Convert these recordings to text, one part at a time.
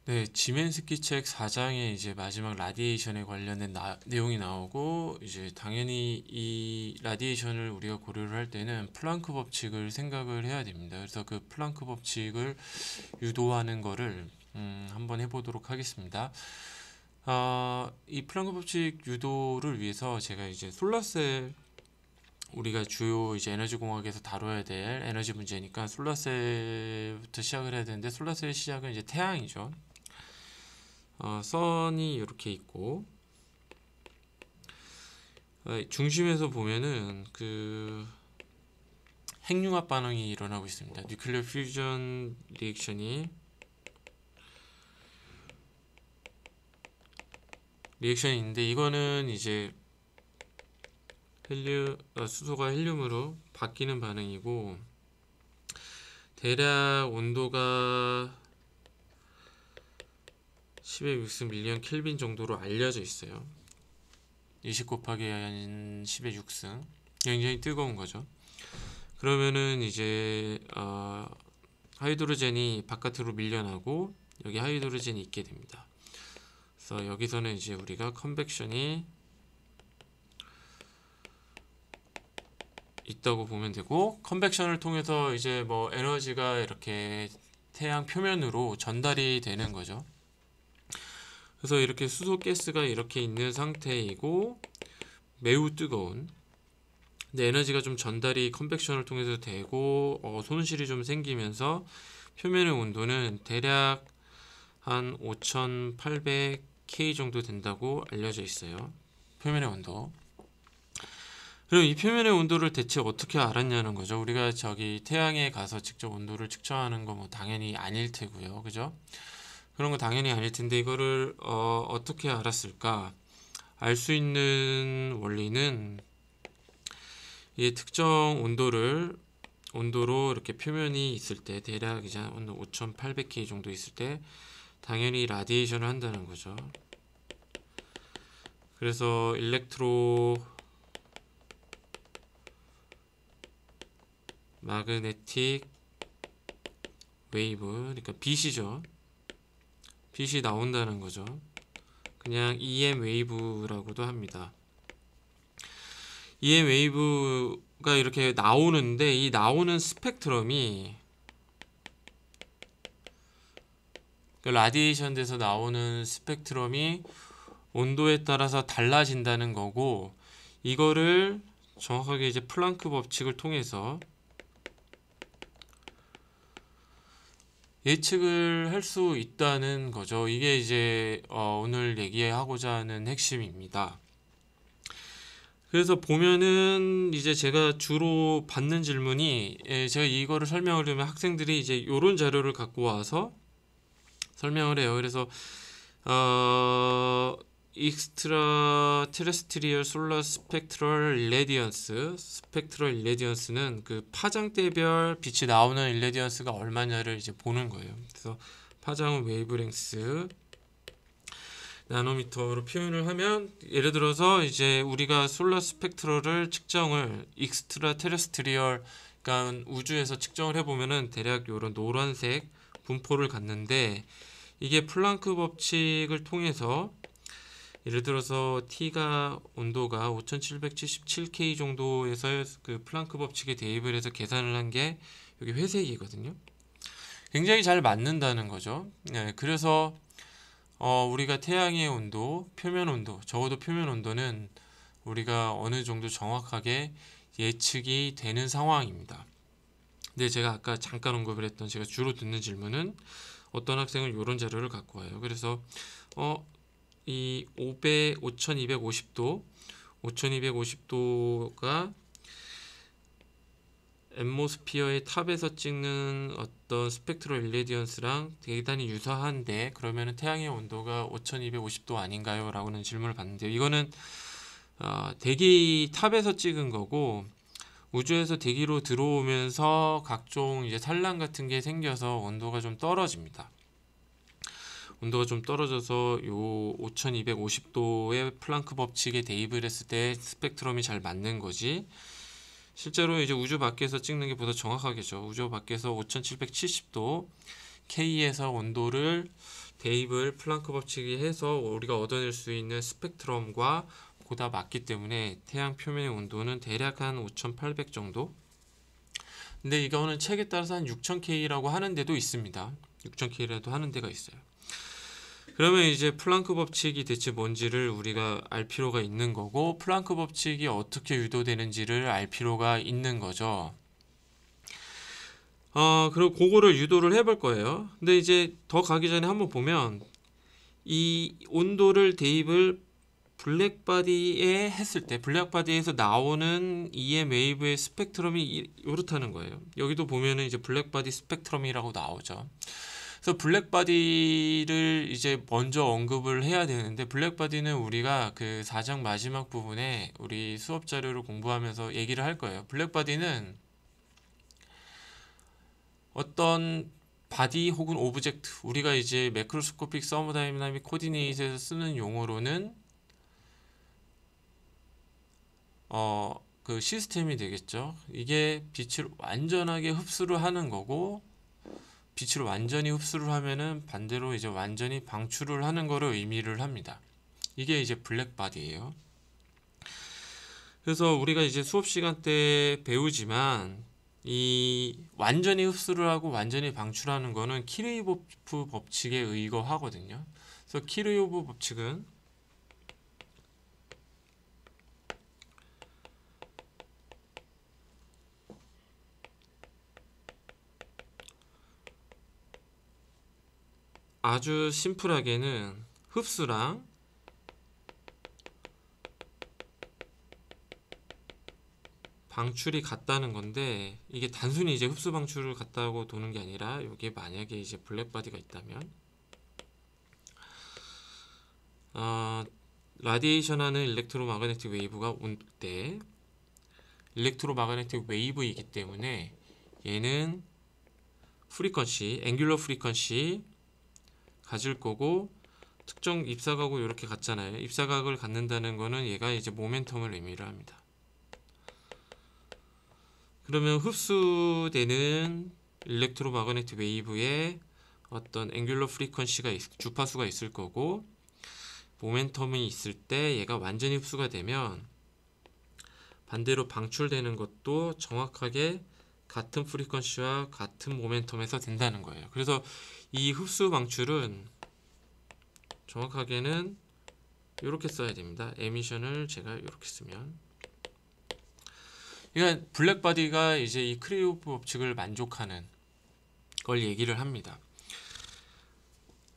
네, 지멘스키 책 4장에 이제 마지막 라디에이션에 관련된 내용이 나오고, 이제 당연히 이 라디에이션을 우리가 고려를 할 때는 플랑크 법칙을 생각을 해야 됩니다. 그래서 그 플랑크 법칙을 유도하는 거를 한번 해보도록 하겠습니다. 이 플랑크 법칙 유도를 위해서 제가 이제 솔라셀, 우리가 주요 이제 에너지 공학에서 다뤄야 될 에너지 문제니까 솔라셀부터 시작을 해야 되는데, 솔라셀의 시작은 이제 태양이죠. 선이 이렇게 있고, 중심에서 보면은 그 핵융합 반응이 일어나고 있습니다. 뉴클리어 퓨전 리액션이 있는데, 이거는 이제 수소가 헬륨으로 바뀌는 반응이고, 대략 온도가 10의 6승 밀리언 켈빈 정도로 알려져 있어요. 20 곱하기 10의 6승, 굉장히 뜨거운 거죠. 그러면은 이제 하이드로젠이 바깥으로 밀려나고 여기 하이드로젠이 있게 됩니다. 그래서 여기서는 이제 우리가 컨벡션이 있다고 보면 되고, 컨벡션을 통해서 이제 뭐 에너지가 이렇게 태양 표면으로 전달이 되는 거죠. 그래서 이렇게 수소 가스가 이렇게 있는 상태이고, 매우 뜨거운, 근데 에너지가 좀 전달이 컨벡션을 통해서 되고, 손실이 좀 생기면서 표면의 온도는 대략 한 5800K 정도 된다고 알려져 있어요. 표면의 온도. 그럼 이 표면의 온도를 대체 어떻게 알았냐는 거죠. 우리가 저기 태양에 가서 직접 온도를 측정하는 거 뭐 당연히 아닐 테고요. 그죠? 그런 거 당연히 아닐 텐데, 이거를 어떻게 알았을까? 알 수 있는 원리는, 이 특정 온도로 이렇게 표면이 있을 때, 대략 이제 5800K 정도 있을 때 당연히 라디에이션을 한다는 거죠. 그래서 일렉트로 마그네틱 웨이브, 그러니까 빛이죠. 빛이 나온다는 거죠. 그냥 EM 웨이브라고도 합니다. EM 웨이브가 이렇게 나오는데, 이 나오는 스펙트럼이, 그 라디에이션 돼서 나오는 스펙트럼이 온도에 따라서 달라진다는 거고, 이거를 정확하게 이제 플랑크 법칙을 통해서 예측을 할 수 있다는 거죠. 이게 이제 오늘 얘기하고자 하는 핵심입니다. 그래서 보면은 이제 제가 주로 받는 질문이, 제가 이거를 설명하려면 학생들이 이제 이런 자료를 갖고 와서 설명을 해요. 그래서 익스트라 테레스트리얼 솔라 스펙트럴 일레디언스는 그 파장대별 빛이 나오는 일레디언스가 얼마냐를 이제 보는 거예요. 그래서 파장은 웨이브랭스 나노미터로 표현을 하면, 예를 들어서 이제 우리가 솔라 스펙트럴을 측정을 익스트라 테레스트리얼, 그러니까 우주에서 측정을 해보면은 대략 이런 노란색 분포를 갖는데, 이게 플랑크 법칙을 통해서 예를 들어서 T가 온도가 5777K 정도에서 그 플랑크 법칙에 대입을 해서 계산을 한 게 여기 회색이거든요. 굉장히 잘 맞는다는 거죠. 네, 그래서 우리가 태양의 온도, 표면 온도, 적어도 표면 온도는 우리가 어느 정도 정확하게 예측이 되는 상황입니다. 근데 제가 아까 잠깐 언급을 했던, 제가 주로 듣는 질문은, 어떤 학생은 이런 자료를 갖고 와요. 그래서 이 5250도가 앰모스피어의 탑에서 찍는 어떤 스펙트럴 일레디언스랑 대단히 유사한데, 그러면은 태양의 온도가 5250도 아닌가요? 라고는 질문을 받는데요. 이거는 대기 탑에서 찍은 거고, 우주에서 대기로 들어오면서 각종 이제 산란 같은 게 생겨서 온도가 좀 떨어집니다. 온도가 좀 떨어져서 요 5250도의 플랑크 법칙에 대입을 했을 때 스펙트럼이 잘 맞는 거지, 실제로 이제 우주 밖에서 찍는 게 보다 정확하겠죠. 우주 밖에서 5770도 K에서 온도를 대입을 플랑크 법칙이 해서 우리가 얻어낼 수 있는 스펙트럼과 보다 맞기 때문에 태양 표면의 온도는 대략 한 5800 정도. 근데 이거는 책에 따라서 한 6000K라고 하는 데도 있습니다. 6000K라도 하는 데가 있어요. 그러면 이제 플랑크 법칙이 대체 뭔지를 우리가 알 필요가 있는 거고, 플랑크 법칙이 어떻게 유도되는지를 알 필요가 있는 거죠. 그리고 그거를 유도를 해볼 거예요. 근데 이제 더 가기 전에 한번 보면 이 온도를 대입을 블랙바디에 했을 때 블랙바디에서 나오는 EM 웨이브의 스펙트럼이 이렇다는 거예요. 여기도 보면은 이제 블랙바디 스펙트럼이라고 나오죠. 그래서 블랙바디를 이제 먼저 언급을 해야 되는데, 블랙바디는 우리가 그 4장 마지막 부분에 우리 수업 자료를 공부하면서 얘기를 할 거예요. 블랙바디는 어떤 바디 혹은 오브젝트, 우리가 이제 매크로스코픽 서머다이나믹 코디네이트에서 쓰는 용어로는 그 시스템이 되겠죠. 이게 빛을 완전하게 흡수를 하는 거고, 빛을 완전히 흡수를 하면은 반대로 이제 완전히 방출을 하는 거를 의미를 합니다. 이게 이제 블랙바디예요. 그래서 우리가 이제 수업 시간 때 배우지만 이 완전히 흡수를 하고 완전히 방출하는 거는 키르요프 법칙에 의거하거든요. 그래서 키르요프 법칙은 아주 심플하게는 흡수랑 방출이 같다는 건데, 이게 단순히 이제 흡수 방출을 같다고 도는 게 아니라, 여기에 만약에 이제 블랙바디가 있다면 라디에이션 하는 일렉트로마그네틱 웨이브가 온 때, 일렉트로마그네틱 웨이브이기 때문에 얘는 프리퀀시, 앵귤러 프리퀀시 가질 거고, 특정 입사각으로 이렇게 갔잖아요. 입사각을 갖는다는 거는 얘가 이제 모멘텀을 의미를 합니다. 그러면 흡수되는 일렉트로마그네틱 웨이브에 어떤 앵귤러 프리퀀시가 주파수가 있을 거고, 모멘텀이 있을 때 얘가 완전히 흡수가 되면 반대로 방출되는 것도 정확하게 같은 프리퀀시와 같은 모멘텀에서 된다는 거예요. 그래서 이 흡수 방출은 정확하게는 이렇게 써야 됩니다. 에미션을 제가 이렇게 쓰면, 그러니까 블랙바디가 이제 이 크리오프 법칙을 만족하는 걸 얘기를 합니다.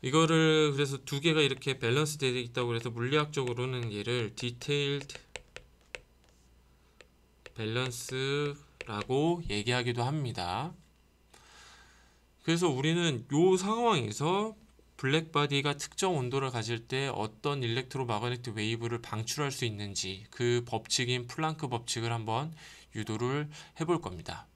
이거를 그래서 두 개가 이렇게 밸런스 되어 있다고 해서 물리학적으로는 얘를 디테일드 밸런스라고 얘기하기도 합니다. 그래서 우리는 이 상황에서 블랙바디가 특정 온도를 가질 때 어떤 일렉트로마그네틱 웨이브를 방출할 수 있는지, 그 법칙인 플랑크 법칙을 한번 유도를 해볼 겁니다.